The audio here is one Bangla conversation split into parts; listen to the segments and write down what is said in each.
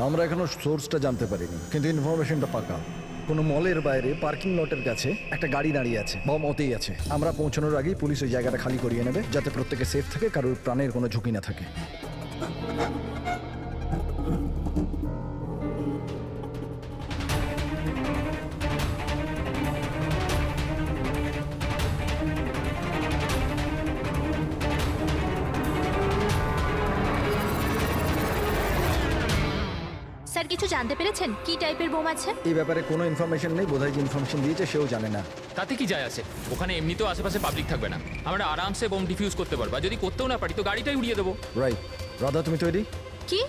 আমরা এখনো সোর্সটা জানতে পারিনি, কিন্তু ইনফরমেশনটা পাকা। কোনো মলের বাইরে পার্কিং লটের কাছে একটা গাড়ি দাঁড়িয়ে আছে, বম ওতেই আছে। আমরা পৌঁছানোর আগেই পুলিশ ওই জায়গাটা খালি করিয়ে নেবে, যাতে প্রত্যেকে সেফ থাকে, কারোর প্রাণের কোনো ঝুঁকি না থাকে। স্যার কিছু জানতে পেরেছেন কি টাইপের বোম আছে? এই ব্যাপারে কোনো ইনফরমেশন নেই, বোধহয় যে ইনফরমেশন দিয়েছে সেও জানে না। তাতে কি যায় আসে? ওখানে এমনিতেও আশেপাশে পাবলিক থাকবে না, আমরা আরামসে বোম ডিফিউজ করতে পারবো। আর যদি করতেও না পারি তো গাড়িটাই উড়িয়ে দেবো। রাইট। রাধা, তুমি তৈরি? কি?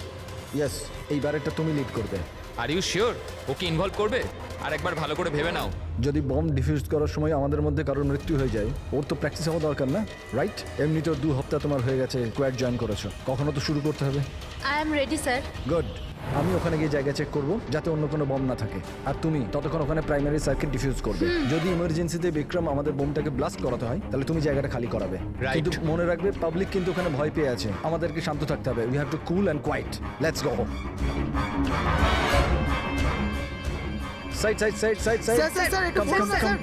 ইয়েস, এইবারেরটা তুমি লিড করবে। Are you sure okay involve করবে? আর একবার ভালো করে ভেবে নাও। যদি বম ডিফিউজ করার সময় আমাদের মধ্যে কারোর মৃত্যু হয়ে যায়, ওর তো প্র্যাকটিস হওয়া দরকার না, রাইট? এমনিতেও 2 সপ্তাহ তোমার হয়ে গেছে, কোয়াড জয়েন করেছো, কখনো তো শুরু করতে হবে। I am ready sir. Good. আমি ওখানে গিয়ে জায়গা চেক করব যাতে অন্য কোনো বম না থাকে, আর তুমি ততক্ষণ ওখানে প্রাইমারি সার্কিট ডিফিউজ করবে। যদি ইমার্জেন্সিতে বিক্রম আমাদের বোমটাকে ব্লাস্ট করাতে হয়, তাহলে তুমি জায়গাটা খালি করাবে। Right. কিন্তু মনে রাখবে, পাবলিক কিন্তু ওখানে ভয় পেয়ে আছে, আমাদেরকে শান্ত থাকতে হবে। We have to cool and quiet. Let's go. Side side side side side come come come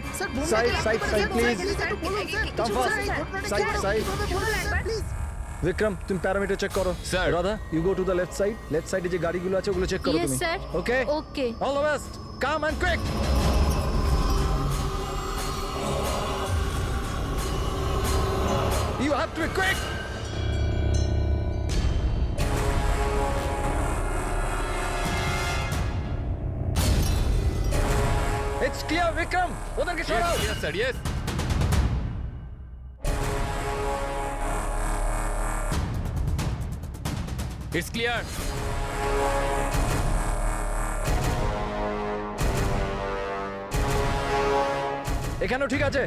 side side side please come fast side side Vikram, তুমি প্যারামিটার চেক করো। Sir. Radha, you go to the left side. Left সাইডে যে গাড়িগুলো আছে ওগুলো চেক করো Yes, তুমি। sir. Okay Okay. All the best, come and quick. You have to be quick. It's clear Vikram, ওদেরকে সরাও। Yes sir, yes. It's clear. এখানেও ঠিক আছে।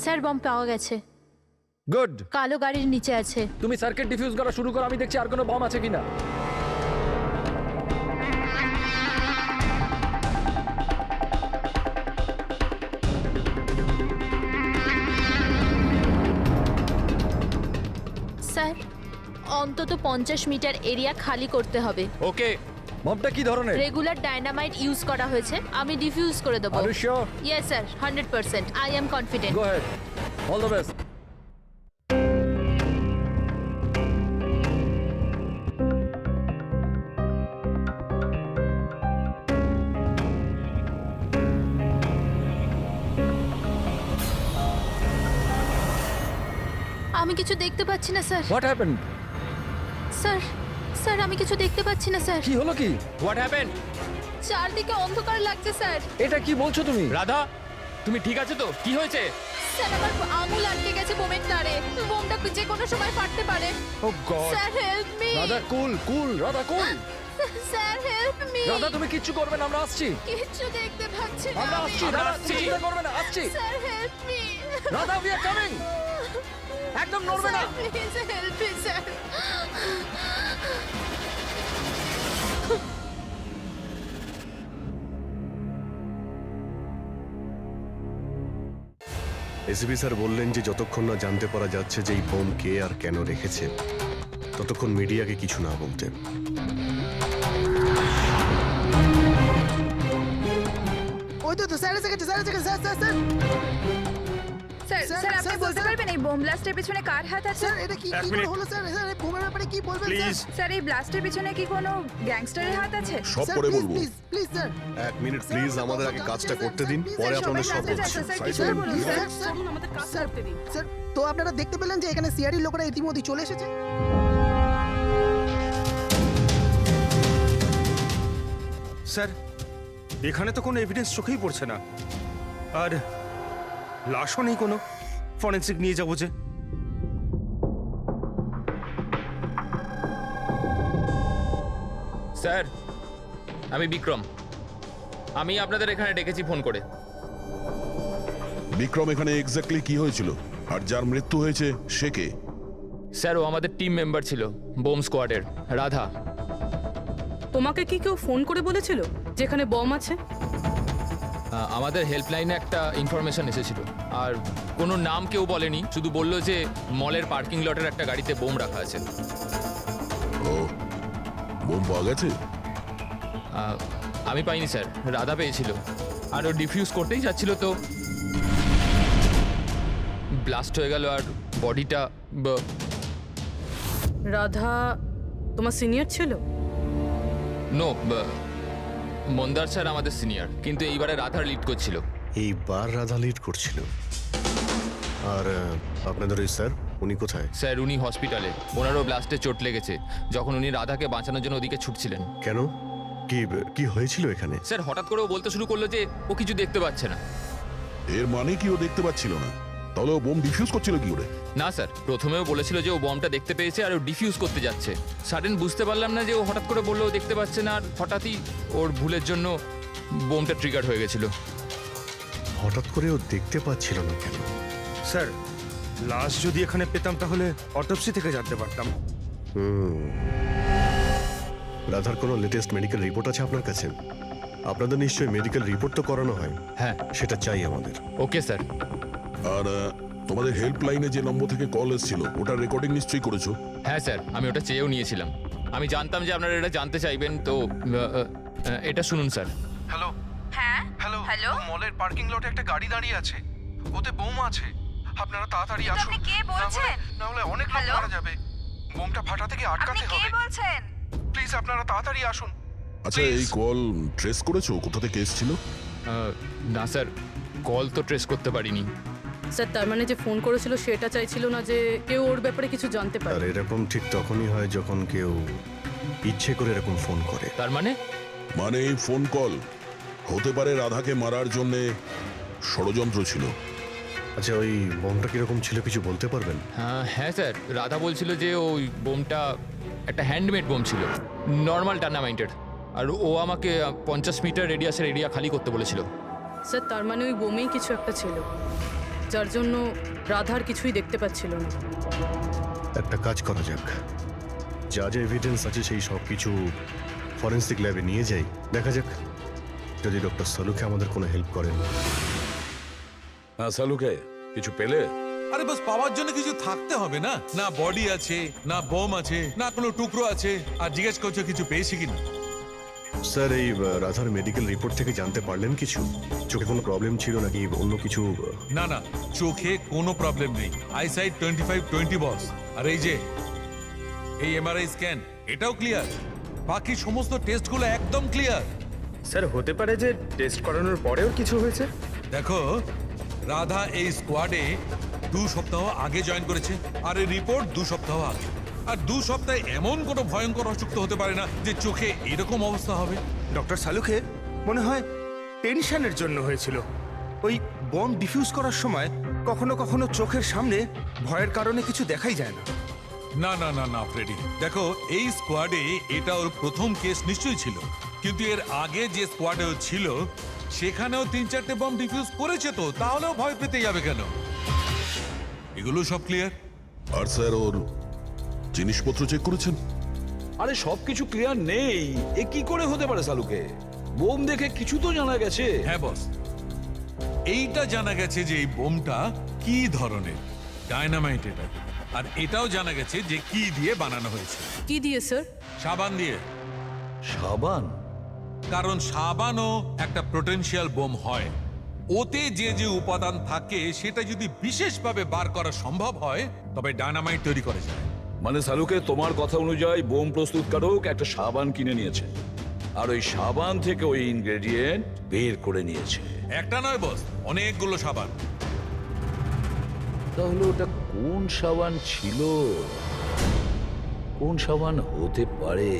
স্যার বম পাওয়া গেছে, গুড। কালো গাড়ির নিচে আছে। তুমি সার্কিট ডিফিউজ করা শুরু করো, আমি দেখছি আর কোনো বম আছে কিনা। স্যার অন্তত 50 মিটার এরিয়া খালি করতে হবে। ওকে। বমটা কি ধরনের? রেগুলার ডায়নামাইট ইউজ করা হয়েছে, আমি ডিফিউজ করে দেবো। Are you sure? Yes sir, 100%। I am confident. Go ahead, all the best. আমি কিছু দেখতে পাচ্ছি না sir. What happened? Sir sir আমি কিছু দেখতে পাচ্ছি না স্যার। কি হলো কি? What happened? চারদিকে অন্ধকার লাগছে স্যার। এটা কি বলছো তুমি? রাধা, তুমি ঠিক আছে তো? কি হয়েছে? স্যার আমার আঙুল আটকে গেছে বোমের তারে, বোমটা যে কোনো সময় ফাটতে পারে। Oh God. Sir help me. Radha cool cool, Radha cool. Sir help me. Radha তুমি কিচ্ছু করবে না, আমরা আসছি। কিচ্ছু দেখতে পাচ্ছি না আমরা আমি। আসছি, রাধা তুমি চিন্তা করবে না, আসছি। Sir help me. Radha we are coming. একদম নড়বে না। Please help me sir. ACP sir বললেন যে যতক্ষণ না জানতে পারা যাচ্ছে যে এই বোম কে আর কেন রেখেছে, ততক্ষণ মিডিয়াকে কিছু না বলতে। ওই তো স্যার এসে গেছে, স্যার এসে গেছে, sir sir sir sir sir, sir আপনি স্যার, বলতে স্যার। পারবেন এই বোম ব্লাস্টের পিছনে কার হাত আছে? স্যার এটা কি কি করে হলো স্যার? স্যার এই বোমের ব্যাপারে কি বলবেন স্যার? স্যার এই ব্লাস্টের পিছনে কি কোনো গ্যাংস্টারের হাত আছে? সব স্যার, পরে প্লিজ, বলবো। Please please sir. এক মিনিট প্লিজ, আমাদের আগে কাজটা করতে দিন, পরে স্যার, আপনাদের সবাই সব জানতে বলছি। চাচ্ছে, স্যার, সাইড কিছু করুন, বলুন, please। স্যার। স্যার স্যার তো আপনারা দেখতে পেলেন যে এখানে সিআরডি লোকেরা ইতিমধ্যে চলে এসেছে। স্যার এখানে তো কোনো এভিডেন্স চোখেই পড়ছে না, আর লাশও নেই কোনো। ফরেন্সিক নিয়ে যাবো যে। স্যার, আমি বিক্রম। আমি আপনাদের এখানে ডেকেছি ফোন করে। বিক্রম, এখানে এক্স্যাক্টলি কি হয়েছিল আর যার মৃত্যু হয়েছে সে কে? স্যার ও আমাদের টিম মেম্বার ছিল বোম স্কোয়াডের, রাধা। তোমাকে কি কেউ ফোন করে বলেছিল যেখানে বম আছে? আমাদের হেল্পলাইনে একটা ইনফরমেশন এসেছিল, আর কোনো নাম কেউ বলেনি, শুধু বললো যে মলের পার্কিং লটের একটা গাড়িতে বোম রাখা আছে। ও, বোম পাওয়া গেছে? আমি পাইনি স্যার, রাধা পেয়েছিল, আর ও ডিফিউজ করতেই যাচ্ছিল তো ব্লাস্ট হয়ে গেল, আর বডিটা রাধা তোমার সিনিয়র ছিল? নো, মন্দার স্যার আমাদের সিনিয়র, কিন্তু এইবারে রাধার লিড করছিল। এইবার রাধা লিড করছিল। আর আপনাদের ওই স্যার, উনি কোথায়? স্যার উনি হসপিটালে, ওনারও ব্লাস্টে চোট লেগেছে যখন উনি রাধাকে বাঁচানোর জন্য ওদিকে ছুটছিলেন। কেন? কি কি হয়েছিল এখানে? স্যার হঠাৎ করে ও বলতে শুরু করলো যে ও কিছু দেখতে পাচ্ছে না। এর মানে কি ও দেখতে পাচ্ছিল না? তাহলে ও বোম ডিফিউজ করছিল কি করে? না স্যার, প্রথমেও বলেছিল যে ও বমটা দেখতে পেয়েছে আর ও ডিফিউজ করতে যাচ্ছে। সাডেন বুঝতে পারলাম না যে ও হঠাৎ করে বললো ও দেখতে পাচ্ছে না, আর হঠাৎই ওর ভুলের জন্য বোমটা ট্রিগার হয়ে গেছিল। হঠাৎ করে ও দেখতে পাচ্ছিল না কেন? স্যার, লাশ যদি এখানে পেতাম তাহলে অটোপসি থেকে জানতে পারতাম। রাধার কোনো লেটেস্ট মেডিকেল রিপোর্ট আছে আপনার কাছে? আপনাদের নিশ্চয়ই মেডিকেল রিপোর্ট তো করানো হয়। হ্যাঁ। সেটা চাই আমাদের। Okay sir. আর তোমাদের হেল্পলাইনে যে নম্বর থেকে কল এসেছিল ওটার রেকর্ডিং নিশ্চয়ই করেছো? হ্যাঁ স্যার, আমি ওটা চেয়েও নিয়েছিলাম। আমি জানতাম যে আপনারা এটা জানতে চাইবেন, তো এটা শুনুন স্যার। হ্যালো। হ্যাঁ হ্যালো। হ্যালো? মলের পার্কিং লটে একটা গাড়ি দাঁড়িয়ে আছে, ওতে বোম আছে। আপনারা তাড়াতাড়ি আসুন। আপনি কে বলছেন? না হলে অনেক লোক হ্যালো? মারা যাবে। বোমটা ফাটা থেকে আপনি আটকাতে কে হবে। বলছেন? প্লিজ আপনারা তাড়াতাড়ি আসুন। আচ্ছা, এই কল ট্রেস করেছো কোথা থেকে এসেছিল? না স্যার, কল তো ট্রেস করতে পারিনি। স্যার তার মানে যে ফোন করেছিল সেটা চাইছিল না যে কেউ ওর ব্যাপারে কিছু জানতে আর পারে। এরকম ঠিক তখনই হয় যখন কেউ ইচ্ছে করে এরকম ফোন করে। তার মানে মানে এই ফোন কল হতে পারে রাধাকে মারার জন্য ষড়যন্ত্র ছিল। আচ্ছা, ওই বোমটা কিরকম ছিল কিছু বলতে পারবেন? হ্যাঁ স্যার, রাধা বলছিল যে ওই বোমটা একটা হ্যান্ডমেড বোম ছিল, নর্মাল ডায়নামাইটের, আর ও আমাকে 50 মিটার রেডিয়াসের এরিয়া খালি করতে বলেছিল। স্যার তার মানে ওই বোমেই কিছু একটা ছিল, যার জন্য রাধার কিছুই দেখতে পাচ্ছিল না। একটা কাজ করা যাক, যা যা এভিডেন্স আছে সেই সব কিছু ফরেন্সিক ল্যাবে নিয়ে যাই, দেখা যাক যদি ডক্টর সালুকে আমাদের কোনো হেল্প করেন। হ্যাঁ সালুকে, কিছু পেলে? আরে বাস পাওয়ার জন্য কিছু থাকতে হবে না? না বডি আছে, না বোম আছে, না কোনো টুকরো আছে, আর জিজ্ঞেস করছো কিছু পেয়েছি কিনা। স্যার, এই রাধার মেডিকেল রিপোর্ট থেকে জানতে পারলেন কিছু? চোখে কোনো প্রবলেম ছিল নাকি অন্য কিছু? না না, চোখে কোনো প্রবলেম নেই, আইসাইট 25/20 বস। আর এই যে এই এমআরআই স্ক্যান, এটাও ক্লিয়ার, বাকি সমস্ত টেস্টগুলো একদম ক্লিয়ার। স্যার, হতে পারে যে টেস্ট করানোর পরেও কিছু হয়েছে। দেখো, রাধা এই স্কোয়াডে 2 সপ্তাহ আগে জয়েন করেছে, আর এই রিপোর্ট 2 সপ্তাহ আগে। আর 2 সপ্তাহে এমন কোনো ভয়ঙ্কর অসুখ তো হতে পারে না যে চোখে এরকম অবস্থা হবে। ডক্টর সালুকে মনে হয় টেনশনের জন্য হয়েছিল। ওই বম ডিফিউজ করার সময় কখনো কখনো চোখের সামনে ভয়ের কারণে কিছু দেখাই যায় না। না না না না ফ্রেডি, দেখো এই স্কোয়াডে এটা ওর প্রথম কেস নিশ্চয়ই ছিল, কিন্তু এর আগে যে স্কোয়াডে ও ছিল সেখানেও 3-4টে বম ডিফিউজ করেছে, তো তাহলেও ভয় পেতে যাবে কেন? এগুলো সব ক্লিয়ার। আর স্যার, ওর জিনিসপত্র চেক করেছেন? আরে সবকিছু ক্লিয়ার নেই, এ কি করে হতে পারে সালুকে? বোম দেখে কিছু তো জানা গেছে। হ্যাঁ বস, এইটা জানা গেছে যে এই বোমটা কি ধরনের, ডায়নামাইট এটা। আর এটাও জানা গেছে যে কি দিয়ে বানানো হয়েছে। কি দিয়ে স্যার? সাবান দিয়ে। সাবান? কারণ সাবানও একটা পোটেনশিয়াল বোম হয়। ওতে যে যে উপাদান থাকে সেটা যদি বিশেষভাবে বার করা সম্ভব হয় তবে ডায়নামাইট তৈরি করা যায়। মানে সালুকে, তোমার কথা অনুযায়ী বোম প্রস্তুতকারক একটা সাবান কিনে নিয়েছে, আর ওই সাবান থেকে ওই ইনগ্রেডিয়েন্ট বের করে নিয়েছে। একটা নয় বস, অনেকগুলো সাবান। তাহলে ওটা কোন সাবান ছিল? কোন সাবান হতে পারে?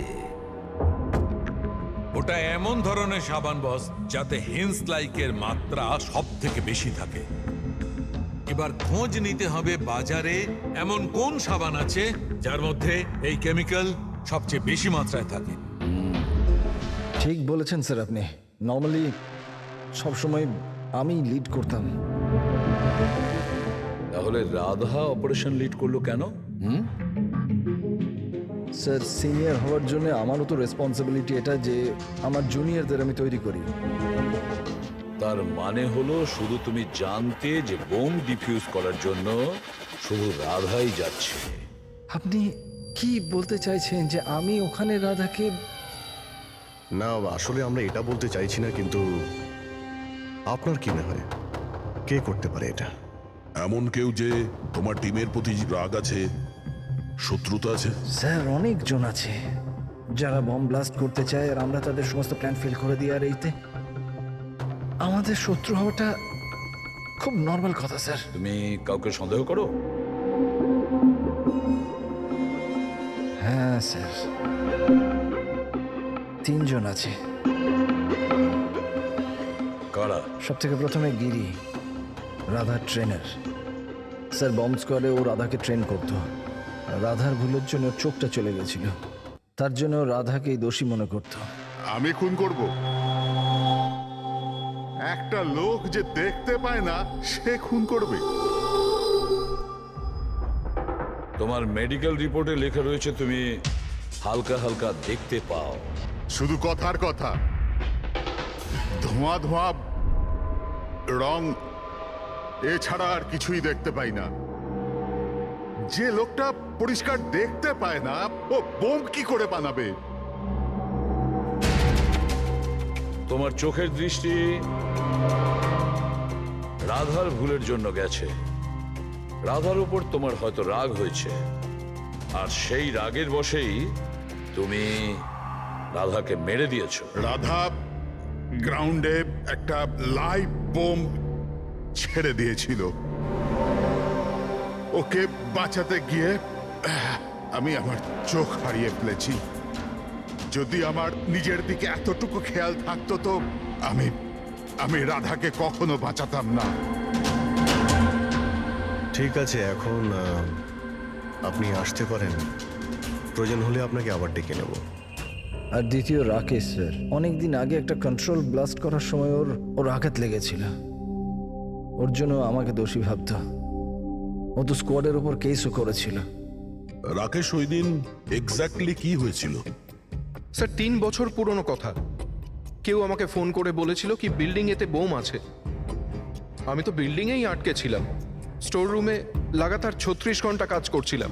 ওটা এমন ধরনের সাবান বস যাতে হেন্স লাইকের মাত্রা সব থেকে বেশি থাকে। এবার খোঁজ নিতে হবে বাজারে এমন কোন সাবান আছে যার মধ্যে এই কেমিক্যাল সবচেয়ে বেশি মাত্রায় থাকে। ঠিক বলেছেন স্যার আপনি। নর্মালি সবসময় আমি লিড করতাম। তাহলে রাধা অপারেশন লিড করলো কেন? স্যার সিনিয়র হওয়ার জন্য আমারও তো রেসপন্সিবিলিটি এটা যে আমার জুনিয়রদের আমি তৈরি করি। তার মানে হলো শুধু তুমি জানতে যে বোম ডিফিউজ করার জন্য শুধু রাধাই যাচ্ছে। আপনি কি বলতে চাইছেন যে আমি ওখানে রাধাকে? না, আসলে আমরা এটা বলতে চাইছি না, কিন্তু আপনার কি মনে হয় কে করতে পারে এটা? এমন কেউ যে তোমার টিমের প্রতি রাগ আছে, শত্রুতা আছে? স্যার অনেকজন আছে যারা বম ব্লাস্ট করতে চায়, আর আমরা তাদের সমস্ত প্ল্যান ফেল করে দিই। আর এইতে আমাদের শত্রু হওয়াটা খুব নর্মাল কথা স্যার। তুমি কাউকে সন্দেহ করো? হ্যাঁ স্যার, 3 জন আছে। কারা? সব থেকে প্রথমে গিরি, রাধার ট্রেনার। স্যার বম্ব স্কোয়াডে ও রাধাকে ট্রেন করতো। রাধার ভুলের জন্য ওর চোখটা চলে গেছিল, তার জন্য ও রাধাকেই দোষী মনে করতো। আমি খুন করব? একটা লোক যে দেখতে পায় না সে খুন করবে? তোমার মেডিকেল রিপোর্টে লেখা রয়েছে তুমি হালকা হালকা দেখতে পাও। শুধু কথার কথা, ধোঁয়া ধোঁয়া রং এছাড়া আর কিছুই দেখতে পাই না। যে লোকটা পরিষ্কার দেখতে পায় না ও বোম কি করে বানাবে? তোমার চোখের দৃষ্টি রাধার ভুলের জন্য গেছে। রাধার উপর তোমার হয়তো রাগ হয়েছে, আর সেই রাগের বশেই তুমি রাধাকে মেরে দিয়েছো। রাধা গ্রাউন্ডে একটা লাইভ বোম ছেড়ে দিয়েছিল। ওকে বাঁচাতে গিয়ে আমি আমার চোখ হারিয়ে ফেলেছি। যদি আমার নিজের দিকে এতটুকু খেয়াল থাকতো তো আমি রাধাকে কখনো বাঁচাতাম না। ঠিক আছে, এখন আপনি আসতে পারেন। প্রয়োজন হলে আপনাকে আবার ডেকে নেব। আর দ্বিতীয় রাকেশ স্যার, অনেকদিন আগে একটা কন্ট্রোল ব্লাস্ট করার সময় ওর আঘাত লেগেছিল। ওর জন্য আমাকে দোষী ভাবত। ও তো স্কোয়াডের ওপর কেসও করেছিল। রাকেশ ওই দিন এক্স্যাক্টলি কি হয়েছিল? স্যার 3 বছর পুরনো কথা। কেউ আমাকে ফোন করে বলেছিল কি বিল্ডিং এতে বোম আছে। আমি তো বিল্ডিংয়েই আটকে ছিলাম। স্টোর রুমে লাগাতার 36 ঘন্টা কাজ করছিলাম।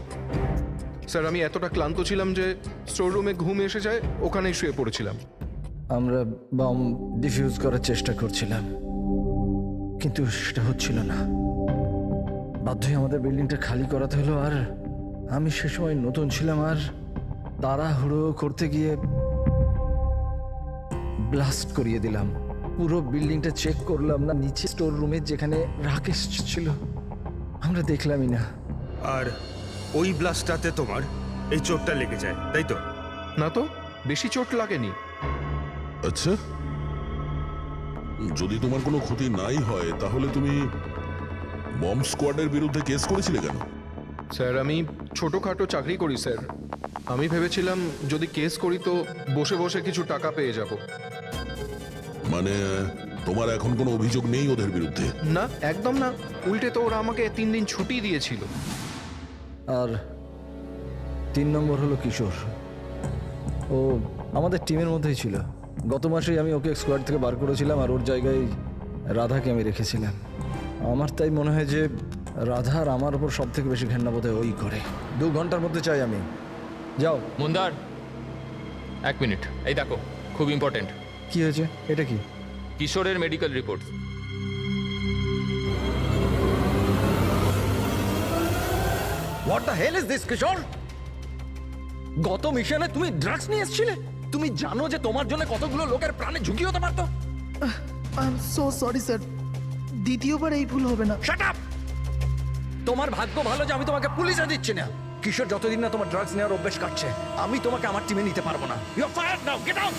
স্যার আমি এতটা ক্লান্ত ছিলাম যে স্টোর রুমে ঘুম এসে যায়, ওখানেই শুয়ে পড়েছিলাম। আমরা বম ডিফিউজ করার চেষ্টা করছিলাম, কিন্তু সেটা হচ্ছিল না। বাধ্য হয়ে আমাদের বিল্ডিংটা খালি করাতে হলো। আর আমি সে সময় নতুন ছিলাম, আর তাড়াহুড়ো করতে গিয়ে ব্লাস্ট করিয়ে দিলাম। পুরো বিল্ডিংটা চেক করলাম না, নিচে স্টোর রুমে যেখানে রাকেশ ছিল আমরা দেখলামই না। আর ওই ব্লাস্টটাতে তোমার এই চোটটা লেগে যায়, তাই তো? না তো, বেশি চোট লাগেনি। আচ্ছা, যদি তোমার কোনো ক্ষতি নাই হয় তাহলে তুমি বম্ব স্কোয়াডের বিরুদ্ধে কেস করেছিলে কেন? স্যার আমি ছোটোখাটো চাকরি করি স্যার। আমি ভেবেছিলাম যদি কেস করি তো বসে বসে কিছু টাকা পেয়ে যাব। মানে তোমার এখন কোনো অভিযোগ নেই ওদের বিরুদ্ধে? না, একদম না। উল্টে তো ওরা আমাকে 3 দিন ছুটি দিয়েছিল। আর 3 নম্বর হলো কিশোর। ও আমাদের টিমের মধ্যেই ছিল। গত মাসেই আমি ওকে স্কোয়াড থেকে বার করেছিলাম, আর ওর জায়গায় রাধাকে আমি রেখেছিলাম। আমার তাই মনে হয় যে রাধা আর আমার ওপর সব থেকে বেশি ঘেন্না বোধ হয় ওই করে। 2 ঘন্টার মধ্যে চাই আমি। যাও। মন্দার, 1 মিনিট। এই দেখো, খুব ইম্পর্টেন্ট। কি হয়েছে? এটা কি? কিশোরের medical report. What the hell is this Kishore? গত মিশনে তুমি ড্রাগস নিয়ে এসেছিলে। তুমি জানো যে তোমার জন্য কতগুলো লোকের প্রাণে ঝুঁকি হতে পারতো। I am so sorry sir, দ্বিতীয়বার এই ভুল হবে না। Shut up! তোমার ভাগ্য ভালো যে আমি তোমাকে পুলিশে দিচ্ছি না। কিশোর যতদিন না তোমার ড্রাগস নেওয়ার অভ্যেস কাটছে, আমি তোমাকে আমার টিমে নিতে পারবো না। You are fired now, get out!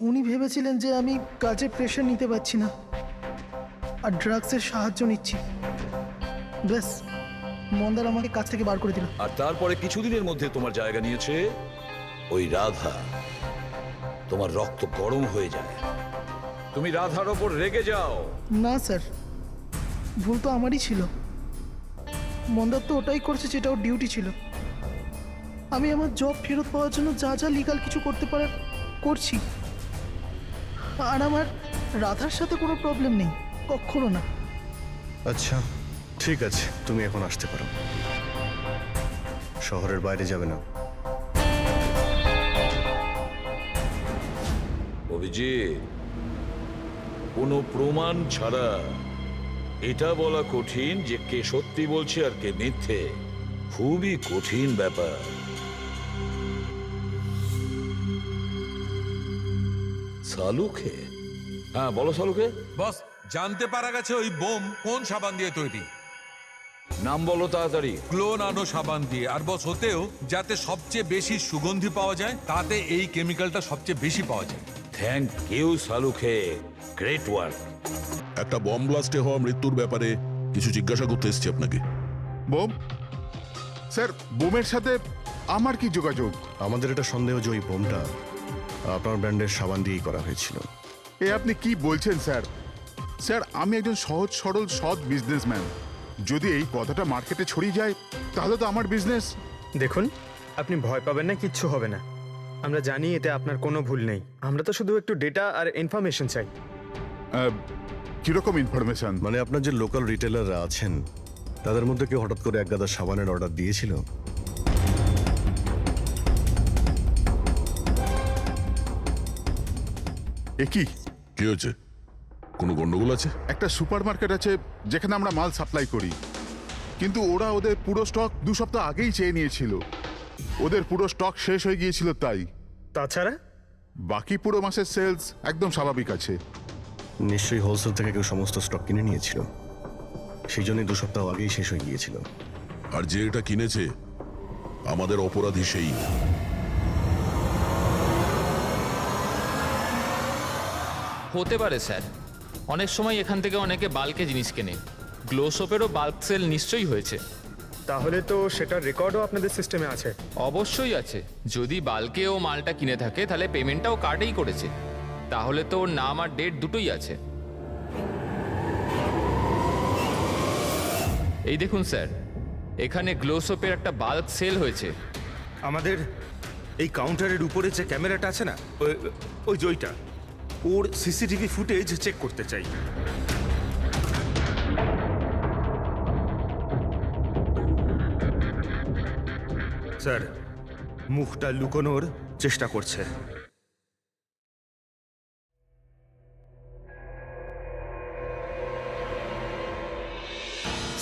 উনি ভেবেছিলেন যে আমি কাজে প্রেশার নিতে পারছি না আর ড্রাগসের সাহায্য নিচ্ছি। ব্যাস, মন্দার আমাকে কাজ থেকে বার করে দিল। আর তারপরে কিছুদিনের মধ্যে তোমার জায়গা নিয়েছে ওই রাধা। তোমার রক্ত গরম হয়ে যায়, তুমি রাধার ওপর রেগে যাও। না স্যার, ভুল তো আমারই ছিল। মন্দার তো ওটাই করেছে যেটা ওর ডিউটি ছিল। আমি আমার জব ফেরত পাওয়ার জন্য যা যা লিগাল কিছু করতে পারার করছি। আর আমার রাধার সাথে কোনো প্রবলেম নেই, কখনো না। আচ্ছা ঠিক আছে, তুমি এখন আসতে পারো। শহরের বাইরে যাবে না। অভিজিৎ, কোনো প্রমাণ ছাড়া এটা বলা কঠিন যে কে সত্যি বলছে আর কে মিথ্যে। খুবই কঠিন ব্যাপার। সালুকে? হ্যাঁ বলো সালুকে। বস, জানতে পারা গেছে ওই বোম কোন সাবান দিয়ে তৈরি। নাম বলো তাড়াতাড়ি। ক্লো নানো সাবান দিয়ে। আর বস, হতেও যাতে সবচেয়ে বেশি সুগন্ধি পাওয়া যায়, তাতে এই কেমিক্যালটা সবচেয়ে বেশি পাওয়া যায়। থ্যাংক ইউ সালুকে, গ্রেট ওয়ার্ক। একটা বম ব্লাস্টে হওয়া মৃত্যুর ব্যাপারে কিছু জিজ্ঞাসা করতে এসেছি আপনাকে। বোম? স্যার, বোমের সাথে আমার কি যোগাযোগ? আমাদের এটা সন্দেহ যে ওই বোমটা আপনার ব্র্যান্ডের সাবান দিয়েই করা হয়েছিল। এ আপনি কি বলছেন স্যার? স্যার, আমি একজন সহজ সরল সৎ বিজনেসম্যান। যদি এই কথাটা মার্কেটে ছড়িয়ে যায় তাহলে তো আমার বিজনেস। দেখুন, আপনি ভয় পাবেন না, কিচ্ছু হবে না। আমরা জানি এতে আপনার কোনো ভুল নেই। আমরা তো শুধু একটু ডেটা আর ইনফরমেশন চাই। কিরকম ইনফরমেশন? মানে আপনার যে লোকাল রিটেলাররা আছেন তাদের মধ্যে কেউ হঠাৎ করে এক গাদা সাবানের অর্ডার দিয়েছিল? এ কি? কি হয়েছে? কোনো গন্ডগোল আছে? একটা সুপারমার্কেট আছে যেখানে আমরা মাল সাপ্লাই করি, কিন্তু ওরা ওদের পুরো স্টক 2 সপ্তাহ আগেই চেয়ে নিয়েছিল। ওদের পুরো স্টক শেষ হয়ে গিয়েছিল তাই। তাছাড়া বাকি পুরো মাসের সেলস একদম স্বাভাবিক আছে। নিশ্চয়ই হোলসেল থেকে কেউ সমস্ত স্টক কিনে নিয়েছিল, সেই জন্যই 2 সপ্তাহ আগেই শেষ হয়ে গিয়েছিল। আর যে এটা কিনেছে আমাদের অপরাধী সেই। হতে পারে স্যার, অনেক সময় এখান থেকে অনেকে বাল্কে জিনিস কেনে। গ্লো সোপেরও বাল্ক সেল নিশ্চয়ই হয়েছে। তাহলে তো সেটার রেকর্ডও আপনাদের সিস্টেমে আছে। অবশ্যই আছে। যদি বাল্কে ও মালটা কিনে থাকে তাহলে পেমেন্টটাও কার্ডেই করেছে, তাহলে তো ওর নাম আর ডেট দুটোই আছে। এই দেখুন স্যার, এখানে গ্লো সোপের একটা বাল্ক সেল হয়েছে। আমাদের এই কাউন্টারের উপরে যে ক্যামেরাটা আছে না, ওই জয়টা, ওর সিসিটিভি ফুটেজ চেক করতে চাই। স্যার, মুখটা লুকোনোর চেষ্টা করছে।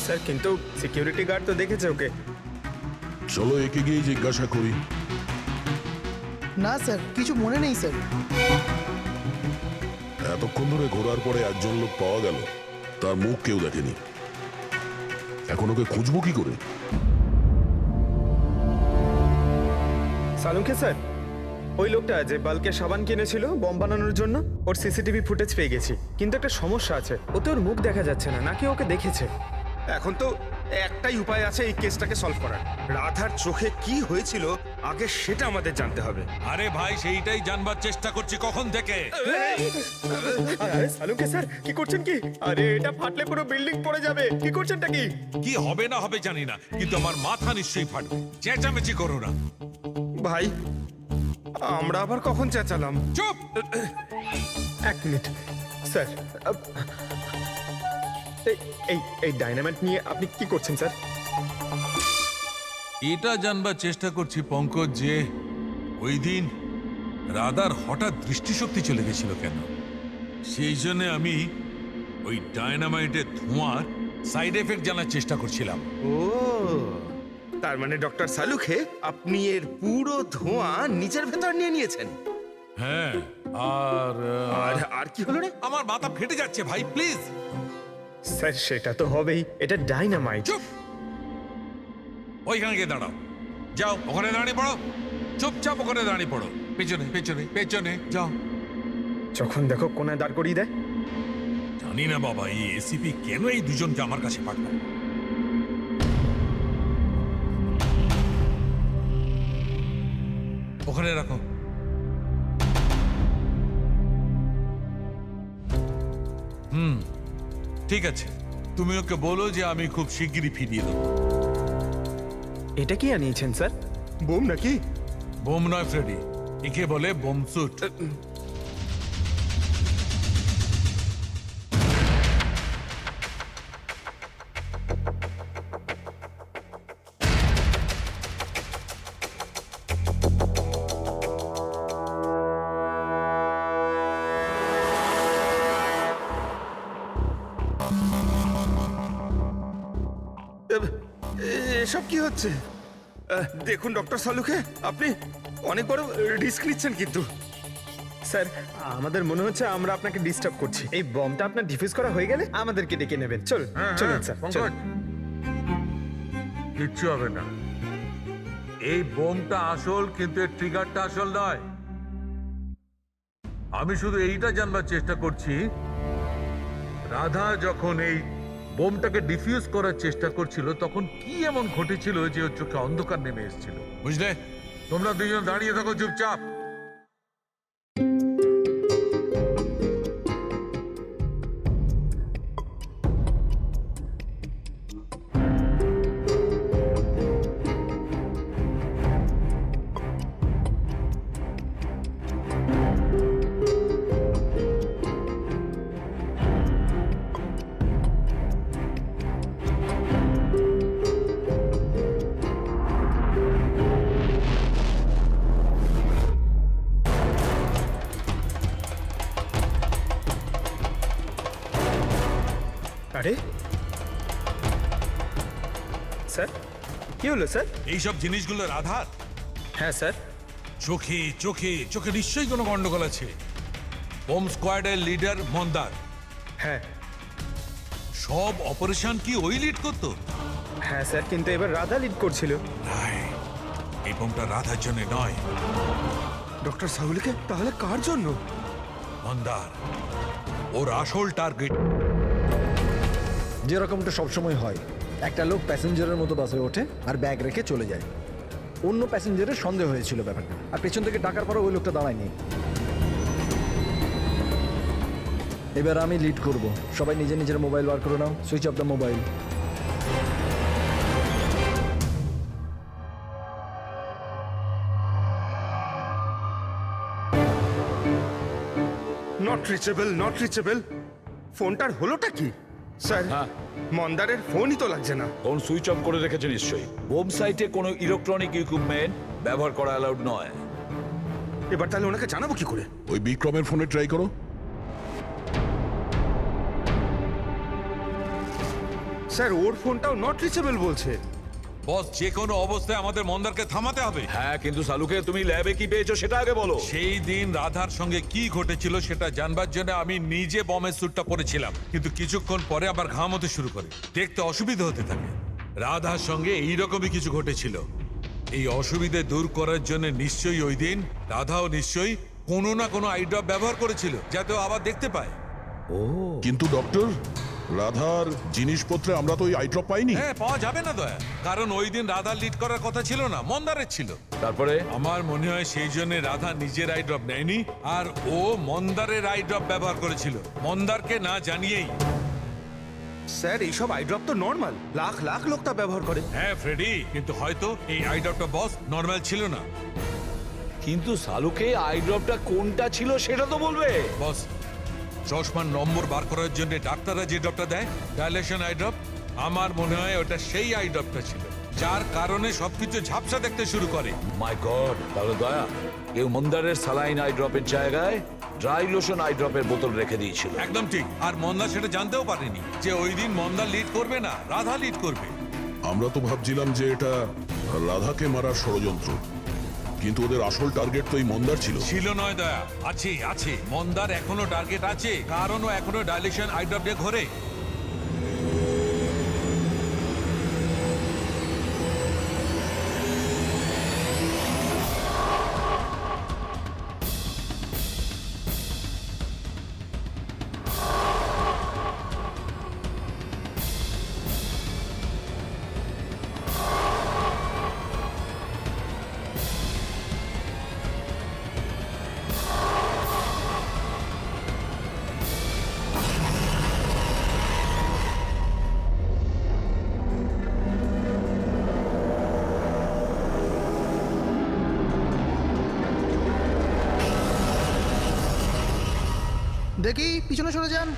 স্যার, কিন্তু সিকিউরিটি গার্ড তো দেখেছে ওকে। চলো একে গিয়ে জিজ্ঞাসা করি। না স্যার, কিছু মনে নেই স্যার। এতক্ষণ ধরে ঘোরার পরে একজন লোক পাওয়া গেল, তার মুখ কেউ দেখেনি। এখন ওকে খুঁজবো কি করে? সালুকে স্যার, ওই লোকটা যে বাল্কে সাবান কিনেছিল বম বানানোর জন্য, ওর সিসিটিভি ফুটেজ পেয়ে গেছি। কিন্তু একটা সমস্যা আছে, ওতে ওর মুখ দেখা যাচ্ছে না, নাকি ওকে দেখেছে। এখন তো একটাই উপায় আছে এই কেসটাকে সলভ করার। রাধার চোখে কি হয়েছিল আগে সেটা আমাদের জানতে হবে। আরে ভাই, সেইটাই জানবার চেষ্টা করছি কখন থেকে। আরে সালুকে স্যার, কি করছেন কি? আরে এটা ফাটলে পুরো বিল্ডিং পড়ে যাবে। কি করছেনটা কি? কি হবে না হবে জানি না, কিন্তু আমার মাথা নিশ্চয়ই ফাটবে। চেঁচামেচি করো না ভাই। আমরা আবার কখন চেঁচালাম? চুপ! 1 মিনিট স্যার। এই ডাইনামাইট নিয়ে আপনি কি করছেন স্যার? এটা জানবার চেষ্টা করছি পঙ্কজ, যে ওই দিন রাধার হঠাৎ দৃষ্টিশক্তি চলে গেছিল কেন। সেই জন্য আমি ওই ডায়নামাইটের ধোঁয়ার সাইড এফেক্ট জানার চেষ্টা করছিলাম। ও, তার মানে ডক্টর সালুখে আপনি এর পুরো ধোঁয়া নিজের ভেতর নিয়ে নিয়েছেন। হ্যাঁ, আর কি হলো রে? আমার মাথা ফেটে যাচ্ছে ভাই, প্লিজ। স্যার, সেটা তো হবেই, এটা ডাইনামাইট। চুপ! ওইখানে গিয়ে দাঁড়াও। যাও, ওখানে দাঁড়িয়ে পড়ো। চুপচাপ ওখানে দাঁড়িয়ে পড়ো। পেছনে পেছনে পেছনে যাও। যখন দেখো কোনায় দাঁড় করিয়ে দেয়। জানি না বাবা, এই এসিপি কেন এই দুজনকে আমার কাছে পাঠায়। ওখানে রাখো। ঠিক আছে, তুমি ওকে বলো যে আমি খুব শিগগিরই ফিরিয়ে দেবো। এটা কি আনিয়েছেন স্যার? বোম নাকি? বোম নয় ফ্রেডি, একে বলে বোম স্যুট। এসব কি হচ্ছে? দেখুন ডক্টর সালুকে, আপনি অনেক বড় রিস্ক নিচ্ছেন কিন্তু। স্যার, আমাদের মনে হচ্ছে আমরা আপনাকে ডিস্টার্ব করছি। এই বমটা আপনার ডিফিউজ করা হয়ে গেলে আমাদেরকে ডেকে নেবেন। চলুন চলুন স্যার, চলুন। কিচ্ছু হবে না। এই বোমটা আসল, কিন্তু এর ট্রিগারটা আসল নয়। আমি শুধু এইটা জানবার চেষ্টা করছি, রাধা যখন এই বোমটাকে ডিফিউজ করার চেষ্টা করছিল তখন কি এমন ঘটেছিল যে ওর চোখে অন্ধকার নেমে এসেছিল, বুঝলে? তোমরা দুজন দাঁড়িয়ে থাকো চুপচাপ। আরে স্যার, কি হলো স্যার? এইসব জিনিসগুলো রাধার? হ্যাঁ স্যার। চোখে চোখে চোখে নিশ্চয়ই কোনো গন্ডগোল আছে। বোম স্কোয়াডের লিডার মন্দার। হ্যাঁ সব অপারেশন কি ওই লিড করতো? হ্যাঁ স্যার, কিন্তু এবার রাধা লিড করছিল। এই বোমটা রাধার জন্য নয়। ডক্টর সাউলিকে তাহলে কার জন্য? মন্দার, ওর আসল টার্গেট। যেরকমটা সবসময় হয়, একটা লোক প্যাসেঞ্জারের মতো বাসে ওঠে আর ব্যাগ রেখে চলে যায়। অন্য প্যাসেঞ্জারের সন্দেহ হয়েছিল ব্যাপারটা, আর পেছন থেকে ডাকার পরও ওই লোকটা দাঁড়ায়নি। এবার আমি লিড করব। সবাই নিজের নিজের মোবাইল বার করে নাও। Switch off the mobile. Not reachable, not reachable. ফোনটার হলোটা কি? স্যার, মন্দারের ফোনই তো লাগছে না। ফোন সুইচ অফ করে রেখেছে নিশ্চয়ই। বোম সাইটে কোনো ইলেকট্রনিক ইকুইপমেন্ট ব্যবহার করা অ্যালাউড নয়। এবার তাহলে ওনাকে জানাবো কি করে? ওই বিক্রমের ফোনে ট্রাই করো। স্যার, ওর ফোনটাও নট রিচেবল বলছে। বস, যে কোনো অবস্থায় আমাদের মন্দারকে থামাতে হবে। হ্যাঁ, কিন্তু সালুকে তুমি ল্যাবে কি পেয়েছো সেটা আগে বলো। সেই দিন রাধার সঙ্গে কি ঘটেছিল সেটা জানবার জন্য আমি নিজে বমের স্যুটটা পরেছিলাম, কিন্তু কিছুক্ষণ পরে আবার ঘাম হতে শুরু করে, দেখতে অসুবিধা হতে থাকে। রাধার সঙ্গে এইরকমই কিছু ঘটেছিল। এই অসুবিধে দূর করার জন্য নিশ্চয়ই ওই দিন রাধাও নিশ্চয়ই কোনো না কোনো আই ড্রপ ব্যবহার করেছিল, যাতে ও আবার দেখতে পায়। কিন্তু ডক্টর, রাধার জিনিসপত্রে আমরা তো ওই আইড্রপ পাইনি। হ্যাঁ, পাওয়া যাবে না দয়া, কারণ ওই দিন রাধা লিড করার কথা ছিল না, মন্দারের ছিল। তারপরে আমার মনে হয় সেই জন্য রাধা নিজের আই ড্রপ নেয়নি, আর ও মন্দারের আই ড্রপ ব্যবহার করেছিল, মন্দারকে না জানিয়েই। স্যার, এইসব আইড্রপ তো নর্মাল, লাখ লাখ লোক তা ব্যবহার করে। হ্যাঁ ফ্রেডি, কিন্তু হয়তো এই আই ড্রপটা বস নর্মাল ছিল না। কিন্তু সালুকে আই ড্রপটা কোনটা ছিল সেটা তো বলবে। বস, চশমার নম্বর বার করার জন্য ডাক্তাররা যে ড্রপটা দেয়, ডাইলেশন আই ড্রপ, আমার মনে হয় ওটা সেই আই ড্রপটা ছিল, যার কারণে সবকিছু ঝাপসা দেখতে শুরু করে। মাই গড, তাহলে দয়া কেউ মন্দারের সালাইন আই ড্রপের জায়গায় ড্রাই লোশন আই ড্রপের বোতল রেখে দিয়েছিল। একদম ঠিক, আর মন্দার সেটা জানতেও পারেনি যে ওই দিন মন্দার লিড করবে না, রাধা লিড করবে। আমরা তো ভাবছিলাম যে এটা রাধাকে মারার ষড়যন্ত্র, কিন্তু ওদের আসল টার্গেট তো এই মন্দার ছিল। ছিল নয় দয়া, আছে আছে, মন্দার এখনো টার্গেট আছে, কারণ ও এখনো ডাইলেশন আই ড্রপ দিয়ে ঘোরে। দেখি পিছনে সরে যান।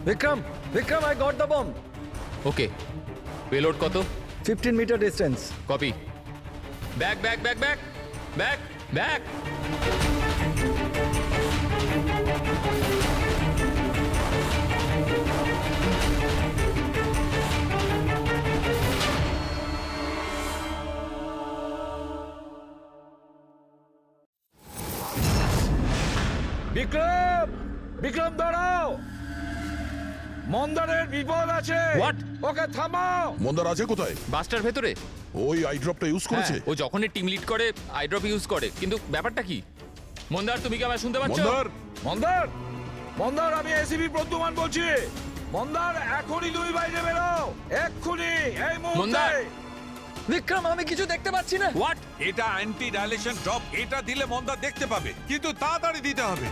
Vikram, Vikram, I got the bomb. Okay, payload কত? 15 metre distance. Copy. Back back back back back back. Vikram, Vikram দাঁড়াও, মন্দারের বিপদ আছে। What? ওকে থামাও। মন্দার আছে কোথায়? বাসটার ভেতরে। ওই আই ড্রপটা ইউজ করেছে? হ্যাঁ, ও যখনই টিম লিড করে আইড্রপ ইউজ করে, কিন্তু ব্যাপারটা কি? মন্দার, তুমি কি আমায় শুনতে পাচ্ছ? মন্দার, মন্দার, মন্দার, আমি এসিবি প্রদ্যুমান বলছি। মন্দার, এখনই তুমি বাইরে বেরো, এক্ষুনি, এই মুহূর্তে। মন্দার! বিক্রম, আমি কিছু দেখতে পাচ্ছি না। হোয়াট? এটা অ্যান্টি ডাইলেশন ড্রপ, এটা দিলে মন্দার দেখতে পাবে, কিন্তু তাড়াতাড়ি দিতে হবে।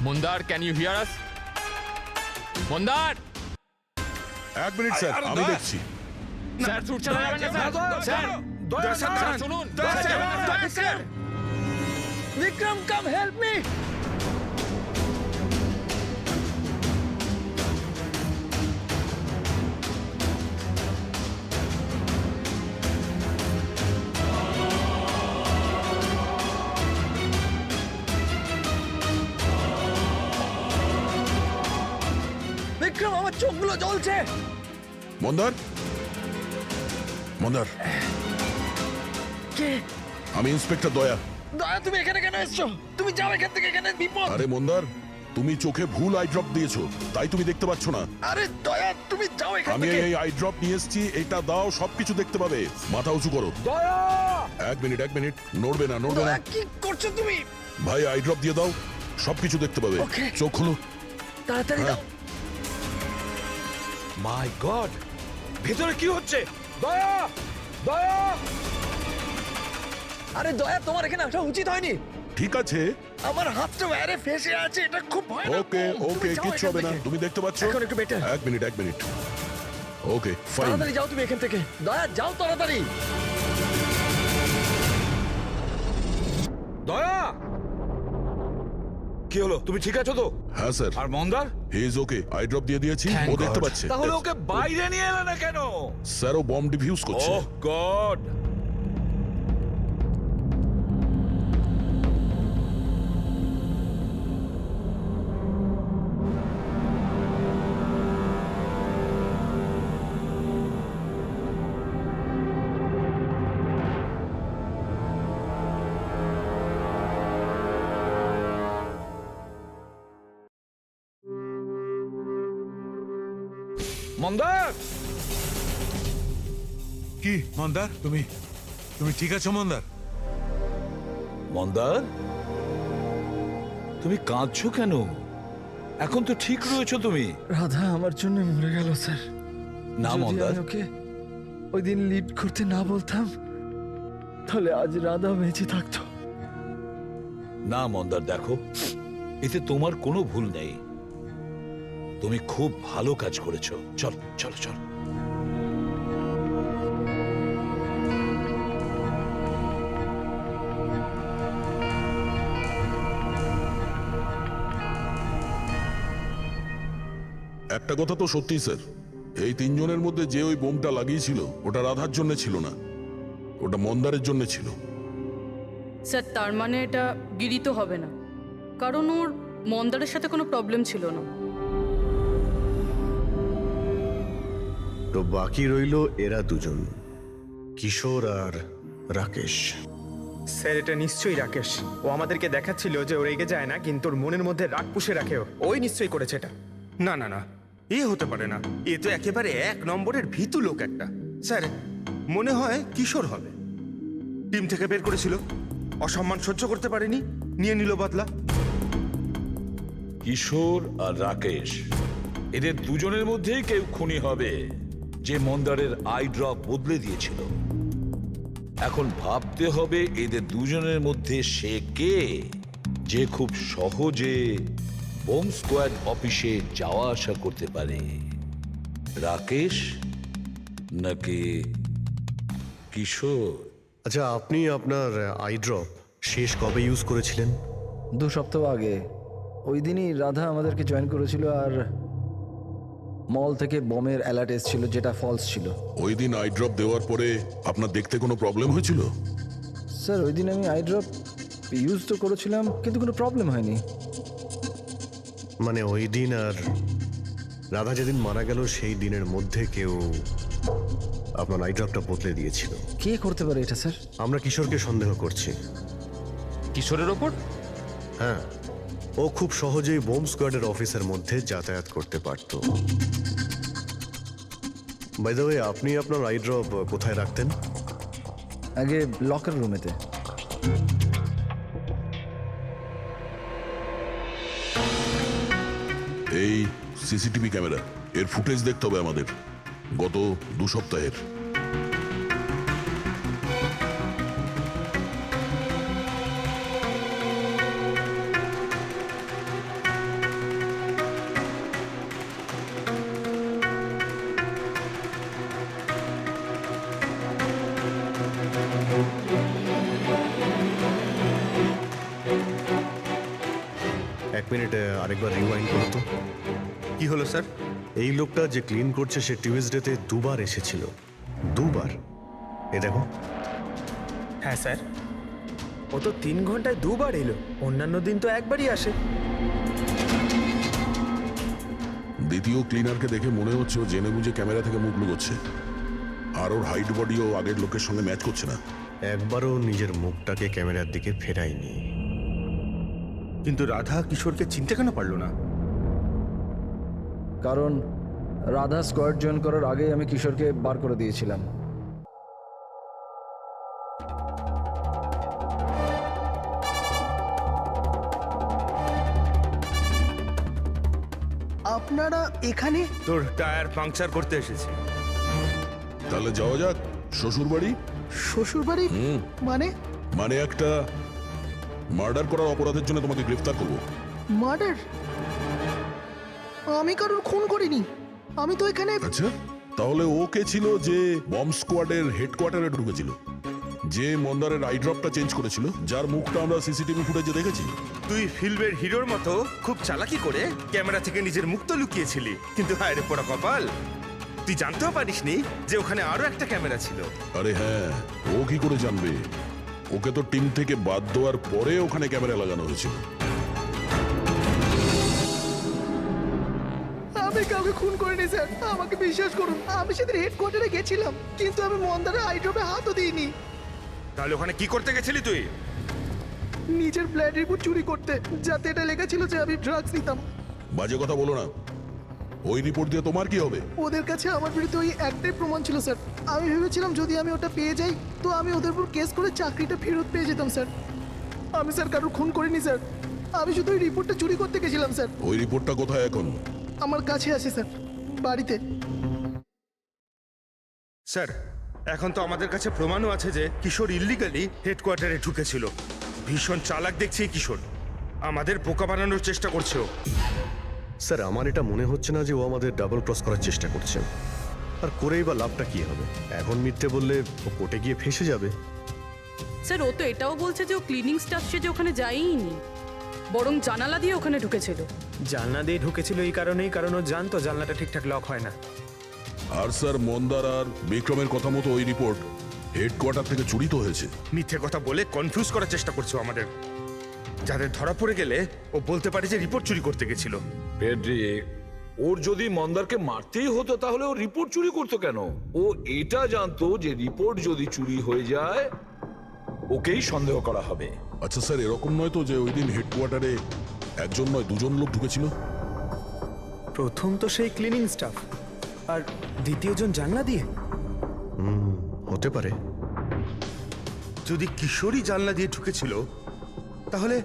মন্দার, ক্যান ইউ হিয়ার আস? মন্দার! 1 মিনিট স্যার, আরে আমি দয়া। দেখছি। স্যার, ছুট চালাবেন না স্যার। স্যার, দয়া, স্যার, শুনুন। স্যার, বিক্রম, কাম হেল্প মি। বিক্রম, আমার চোখগুলো জ্বলছে। মন্দার, মন্দার, কে? আমি ইন্সপেক্টর দয়া। দয়া, তুমি এখানে কেন এসছো? তুমি যাও এখান থেকে, এখানে বিপদ। আরে মন্দার, তুমি চোখে ভুল আই ড্রপ দিয়েছো, তাই তুমি দেখতে পাচ্ছ না। আরে দয়া, তুমি যাও এখান আমি থেকে। এই আই ড্রপ নিয়ে এসেছি, এটা দাও, সবকিছু দেখতে পাবে। মাথা উঁচু করো। দয়া! 1 মিনিট, 1 মিনিট, নড়বে না, নড়বে না। দয়া, কি করছো তুমি? ভাই, আই ড্রপ দিয়ে দাও, সবকিছু দেখতে পাবে। Okay. চোখ খুলো। তাড়াতাড়ি হ্যাঁ। দাও। মাই গড, ভেতরে কি হচ্ছে? দয়া, দয়া! আরে দয়া, তোমার এখানে আসা উচিত হয়নি। ঠিক আছে, আমার হাতটা বাইরে ফেসে আছে, এটা খুব ভয়ানক। ওকে ওকে, তুমি যাও কিচ্ছু এখান হবে না, থেকে। তুমি দেখতে পাচ্ছ। এখন একটু better। 1 minute, 1 minute. Okay, fine. তাড়াতাড়ি যাও তুমি এখান থেকে। দয়া, যাও তাড়াতাড়ি। দয়া! কি হলো, তুমি ঠিক আছো তো? হ্যাঁ স্যার, আর মন্দার? He is okay. I drop দিয়ে দিয়েছি, ও দেখতে পাচ্ছে। তাহলে ওকে বাইরে নিয়ে এলে না কেন? স্যার, ও বম্ব ডিফিউজ করছে। ওহ গড! মন্দার! কি মন্দার, তুমি তুমি ঠিক আছো মন্দার? মন্দার, তুমি কাঁদছো কেন? এখন তো ঠিক রয়েছো তুমি। রাধা আমার জন্য মরে গেল স্যার। না যদি মন্দার, আমি ওকে ওই দিন লিড করতে না বলতাম, তাহলে আজ রাধা বেঁচে থাকতো। না মন্দার, দেখো, এতে তোমার কোনো ভুল নেই। তুমি খুব ভালো কাজ করেছো। চল চলো চল। একটা কথা তো সত্যি স্যার, এই 3 জনের মধ্যে যে ওই বোমটা লাগিয়েছিল, ওটা রাধার জন্য ছিল না, ওটা মন্দারের জন্য ছিল। স্যার তার মানে এটা গিরি তো হবে না, কারণ ওর মন্দারের সাথে কোনো প্রবলেম ছিল না। তো বাকি রইল এরা দুজন, কিশোর আর রাকেশ। স্যার এটা নিশ্চয়ই রাকেশ। ও আমাদেরকে দেখাচ্ছিল যে ও রেগে যায় না, কিন্তু ওর মনের মধ্যে রাগ পুষে রাখে। ওই নিশ্চয়ই করেছে এটা। না না না, এ হতে পারে না। এ তো একেবারে 1 নম্বরের ভীতু লোক একটা। স্যার, মনে হয় কিশোর হবে। টিম থেকে বের করেছিল, অসম্মান সহ্য করতে পারেনি, নিয়ে নিল বদলা। কিশোর আর রাকেশ, এদের দুজনের মধ্যেই কেউ খুনি হবে, যে মন্দারের আই ড্রপ বদলে দিয়েছিল। এখন ভাবতে হবে এদের দুজনের মধ্যে সে কে, যে খুব সহজে বোম স্কোয়াড অফিসে যাওয়া আসা করতে পারে। রাকেশ নাকি কিশোর? আচ্ছা, আপনি আপনার আই ড্রপ শেষ কবে ইউজ করেছিলেন? 2 সপ্তাহ আগে। ওই দিনই রাধা আমাদেরকে জয়েন করেছিল, আর মল থেকে বমের অ্যালার্ট এসেছিল, যেটা ফলস ছিল। ওই দিন আই ড্রপ দেওয়ার পরে আপনার দেখতে কোনো প্রবলেম হয়েছিল? স্যার, ওই দিন আমি আই ড্রপ ইউজ তো করেছিলাম, কিন্তু কোনো প্রবলেম হয়নি। মানে ওই দিন আর রাধা যেদিন মারা গেল সেই দিনের মধ্যে কেউ আপনার আই ড্রপটা বদলে দিয়েছিল। কে করতে পারে এটা স্যার? আমরা কিশোরকে সন্দেহ করছি। কিশোরের ওপর? হ্যাঁ, ও খুব সহজেই বোম স্কোয়াডের অফিসের মধ্যে যাতায়াত করতে পারত। বাই দ্য ওয়ে, আপনি আপনার আই ড্রপ কোথায় রাখতেন? আগে লকার রুমেতে। এই সিসিটিভি ক্যামেরা, এর ফুটেজ দেখতে হবে আমাদের, গত 2 সপ্তাহের। এক মিনিট, আরেকবার রিওয়াইন্ড করো তো। কি হলো স্যার? এই লোকটা যে ক্লিন করছে সে টিউজডেতে 2 বার এসেছিল। 2 বার? এ দেখো। হ্যাঁ স্যার, ও তো 3 ঘন্টায় 2 বার এলো। অন্যান্য দিন তো একবারই আসে। দ্বিতীয় ক্লিনারকে দেখে মনে হচ্ছে ও জেনে বুঝে ক্যামেরা থেকে মুখ লুকোচ্ছে, আর ওর হাইট বডিও আগের লোকের সঙ্গে ম্যাচ করছে না। একবারও নিজের মুখটাকে ক্যামেরার দিকে ফেরায়নি। কিন্তু রাধা কিশোরকে চিনতে কেন পারলো না? কারণ রাধা স্কোয়াড জয়েন করার আগে আমি কিশোরকে বার করে দিয়েছিলাম। আপনারা এখানে? তোর টায়ার পাংচার করতে এসেছি। তাহলে যাওয়া যাক শ্বশুর বাড়ি। শ্বশুর বাড়ি? মানে? মানে একটা মার্ডার করার অপরাধের জন্য তোমাকে গ্রেফতার করবো। মার্ডার? আমি কারোর খুন করিনি। আমি তো এখানে। আচ্ছা, তাহলে ও কে ছিল যে বম্ব স্কোয়াডের হেডকোয়ার্টারে ঢুকেছিল, যে মন্দারের আই ড্রপটা চেঞ্জ করেছিল, যার মুখটা আমরা সিসিটিভি ফুটেজে দেখেছি? তুই ফিল্মের হিরোর মতো খুব চালাকি করে ক্যামেরা থেকে নিজের মুখ তো লুকিয়েছিলি, কিন্তু হায় রে পোড়া কপাল, তুই জানতেও পারিসনি যে ওখানে আরো একটা ক্যামেরা ছিল। আরে হ্যাঁ, ও কি করে জানবে? ওকে তো টিম থেকে বাদ দেওয়ার পরে ওখানে ক্যামেরা লাগানো হয়েছিল। আমি কাউকে খুন করিনি স্যার, আমাকে বিশ্বাস করুন। আমি সেদিন হেডকোয়ার্টারে গেছিলাম, কিন্তু আমি মন্দারে আই ড্রপে হাতও দিইনি। তাহলে ওখানে কি করতে গেছিলি তুই? নিজের ব্লাড রিপোর্ট চুরি করতে, যাতে এটা লেখা ছিল যে আমি ড্রাগস নিতাম। বাজে কথা বলো না। ওই রিপোর্ট দিয়ে তোমার কি হবে? ওদের কাছে আমার বিরুদ্ধে ওই একটাই প্রমাণ ছিল স্যার। আমি ভেবেছিলাম যদি আমি ওটা পেয়ে যাই তো আমি ওদের উপর কেস করে চাকরিটা ফেরত পেয়ে যেতাম স্যার। আমি স্যার কারোর খুন করিনি স্যার, আমি শুধু ওই রিপোর্টটা চুরি করতে গেছিলাম স্যার। ওই রিপোর্টটা কোথায় এখন? আমার কাছে আছে স্যার, বাড়িতে। স্যার, এখন তো আমাদের কাছে প্রমাণও আছে যে কিশোর ইল্লিগালি হেডকোয়ার্টারে ঢুকেছিল। ভীষণ চালাক দেখছি এই কিশোর, আমাদের বোকা বানানোর চেষ্টা করছে ও। স্যার, আমার এটা মনে হচ্ছে না যে ও আমাদের ডাবল ক্রস করার চেষ্টা করছে। আর করেই বা লাভটা কি হবে? এখন মিথ্যে বললে ও কোর্টে গিয়ে ফেঁসে যাবে। স্যার, ও তো এটাও বলছে যে ও ক্লিনিং স্টাফ যে ওখানে যায়নি, বরং জানালা দিয়ে ওখানে ঢুকেছিল। জানলা দিয়ে ঢুকেছিল এই কারণেই, কারণ ও জানতো জানলাটা ঠিকঠাক লক হয় না। আর স্যার, মন্দার আর বিক্রমের কথা মতো ওই রিপোর্ট হেডকোয়ার্টার থেকে চুরি তো হয়েছে। মিথ্যে কথা বলে কনফিউজ করার চেষ্টা করছো আমাদের। যাদের ধরা পড়ে গেলে ও বলতে পারে যে রিপোর্ট চুরি করতে গেছিল। ফ্রেডরিক, ওর যদি মন্দারকে মারতেই হতো তাহলে ও রিপোর্ট চুরি করতো কেন? ও এটা জানতো যে রিপোর্ট যদি চুরি হয়ে যায় ওকেই সন্দেহ করা হবে। আচ্ছা স্যার, এরকম নয় তো যে ওই দিন হেডকোয়ার্টারে একজন নয় দুজন লোক ঢুকেছিল? প্রথম তো সেই ক্লিনিং স্টাফ, আর দ্বিতীয়জন জানলা দিয়ে। হতে পারে। যদি কিশোরী জানলা দিয়ে ঢুকেছিল তাহলে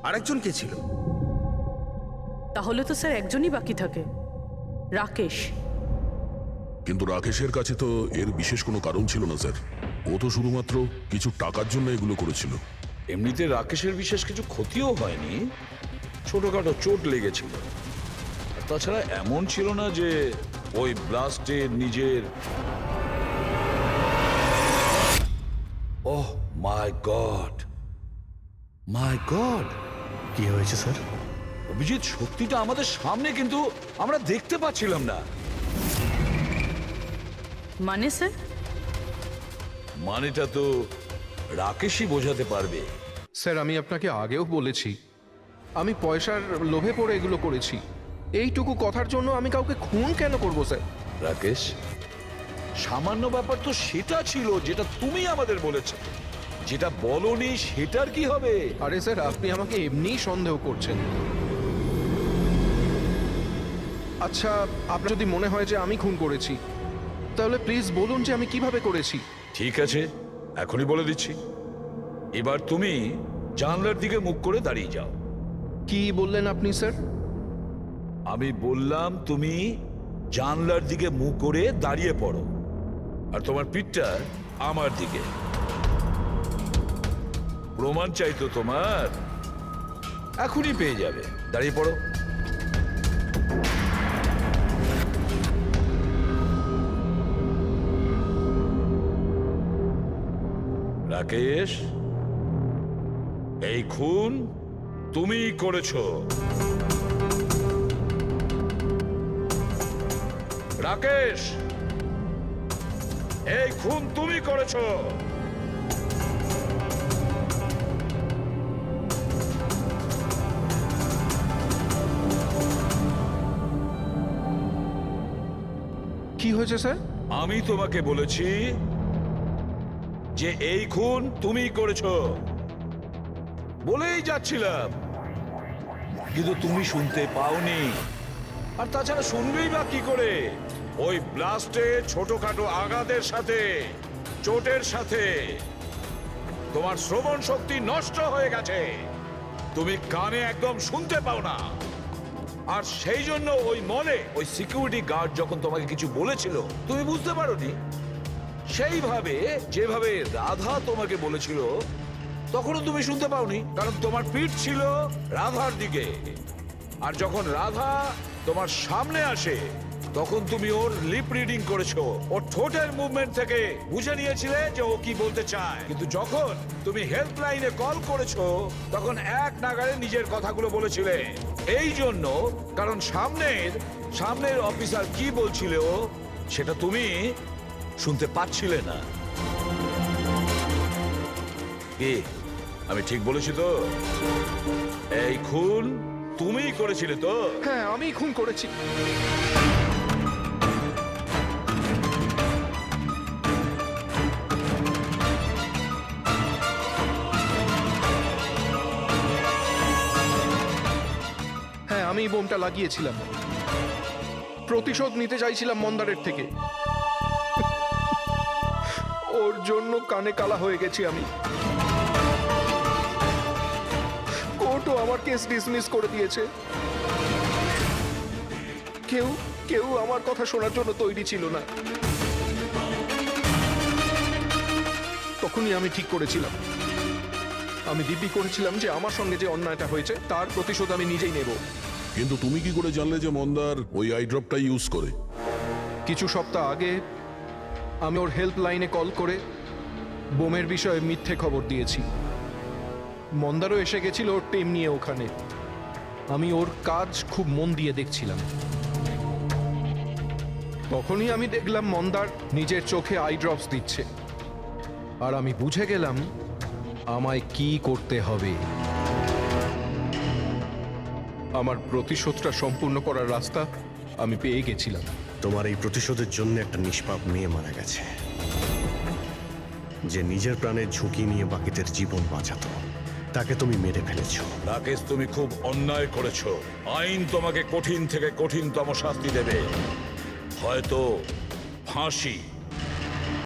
আরেকজন কে ছিল? তাহলে তো স্যার একজনই বাকি থাকে, রাকেশ। কিন্তু রাকেশের কাছে তো এর বিশেষ কোনো কারণ ছিল না স্যার। ও তো শুধুমাত্র কিছু টাকার জন্য এগুলো করেছিল। এমনিতে রাকেশের বিশেষ কিছু ক্ষতিও হয়নি, ছোটখাটো চোট লেগেছিল। আর তাছাড়া এমন ছিল না যে ওই ব্লাস্টে নিজের। ওহ মাই গড, মাই গড! কি হয়েছে স্যার? অভিজিৎ, সত্যিটা আমাদের সামনে, কিন্তু আমরা দেখতে পাচ্ছিলাম না। মানে স্যার? মানেটা তো রাকেশই বোঝাতে পারবে। স্যার, আমি আপনাকে আগেও বলেছি আমি পয়সার লোভে পড়ে এগুলো করেছি। এইটুকু কথার জন্য আমি কাউকে খুন কেন করব স্যার? রাকেশ, সামান্য ব্যাপার তো সেটা ছিল যেটা তুমি আমাদের বলেছো। যেটা বলনি সেটার কি হবে? আরে স্যার, আপনি আমাকে এমনিই সন্দেহ করছেন। আচ্ছা, আপনার যদি মনে হয় যে আমি খুন করেছি তাহলে প্লিজ বলুন যে আমি কিভাবে করেছি। ঠিক আছে, এখনই বলে দিচ্ছি। এবার তুমি জানলার দিকে মুখ করে দাঁড়িয়ে যাও। কি বললেন আপনি স্যার? আমি বললাম তুমি জানলার দিকে মুখ করে দাঁড়িয়ে পড়ো, আর তোমার পিঠটা আমার দিকে। প্রমাণ চাই তো তোমার, এখনই পেয়ে যাবে। দাঁড়িয়ে পড়ো। রাকেশ, এই খুন তুমিই করেছো। রাকেশ, এই খুন তুমি করেছো। কি হয়েছে স্যার? আমি তোমাকে বলেছি যে এই খুন তুমি করেছো, বলেই যাচ্ছিলাম, কিন্তু তুমি শুনতে পাওনি। আর তাছাড়া শুনবেই বা কি করে? ওই ব্লাস্টে ছোটখাটো আঘাতের সাথে, চোটের সাথে তোমার শ্রবণ শক্তি নষ্ট হয়ে গেছে। তুমি কানে একদম শুনতে পাও না। আর সেই জন্য ওই মলে ওই সিকিউরিটি গার্ড যখন তোমাকে কিছু বলেছিল তুমি বুঝতে পারোনি। সেইভাবে যেভাবে রাধা তোমাকে বলেছিল তখনও তুমি শুনতে পাওনি, কারণ তোমার পিঠ ছিল রাধার দিকে। আর যখন রাধা তোমার সামনে আসে তখন তুমি ওর লিপ রিডিং করেছো, ওর ঠোঁটের মুভমেন্ট থেকে বুঝে নিয়েছিলে যে ও কি বলতে চায়। কিন্তু যখন তুমি হেল্পলাইনে কল করেছো তখন এক নাগাড়ে নিজের কথাগুলো বলেছিলে। এই জন্য, কারণ সামনের অফিসার কি বলছিল সেটা তুমি শুনতে পাচ্ছিলে না। কি আমি ঠিক বলেছি তো? এই খুন তুমিই করেছিলে তো? হ্যাঁ, আমি খুন করেছি। হ্যাঁ, আমি বোমটা লাগিয়েছিলাম। প্রতিশোধ নিতে চাইছিলাম মন্দারের থেকে। ওর জন্য কানে কালা হয়ে গেছি আমি। কোর্টও আমার কেস ডিসমিস করে দিয়েছে। কেউ আমার কথা শোনার জন্য তৈরি ছিল না। তখনই আমি ঠিক করেছিলাম, আমি দিব্যি করেছিলাম যে আমার সঙ্গে যে অন্যায়টা হয়েছে তার প্রতিশোধ আমি নিজেই নেব। কিন্তু তুমি কি করে জানলে যে মন্দার ওই আই ড্রপটা ইউজ করে? কিছু সপ্তাহ আগে আমি ওর হেল্পলাইনে কল করে বোমের বিষয়ে মিথ্যে খবর দিয়েছি। মন্দারও এসে গেছিল ওর টিম নিয়ে ওখানে। আমি ওর কাজ খুব মন দিয়ে দেখছিলাম। তখনই আমি দেখলাম মন্দার নিজের চোখে আই ড্রপস দিচ্ছে। আর আমি বুঝে গেলাম আমায় কি করতে হবে। আমার প্রতিশোধটা সম্পূর্ণ করার রাস্তা আমি পেয়ে গেছিলাম। তোমার এই প্রতিশোধের জন্য একটা নিষ্পাপ মেয়ে মারা গেছে, যে নিজের প্রাণের ঝুঁকি নিয়ে বাকিদের জীবন বাঁচাতো। তাকে তুমি মেরে ফেলেছো। রাকেশ, তুমি খুব অন্যায় করেছো। আইন তোমাকে কঠিন থেকে কঠিনতম শাস্তি দেবে, হয়তো ফাঁসি।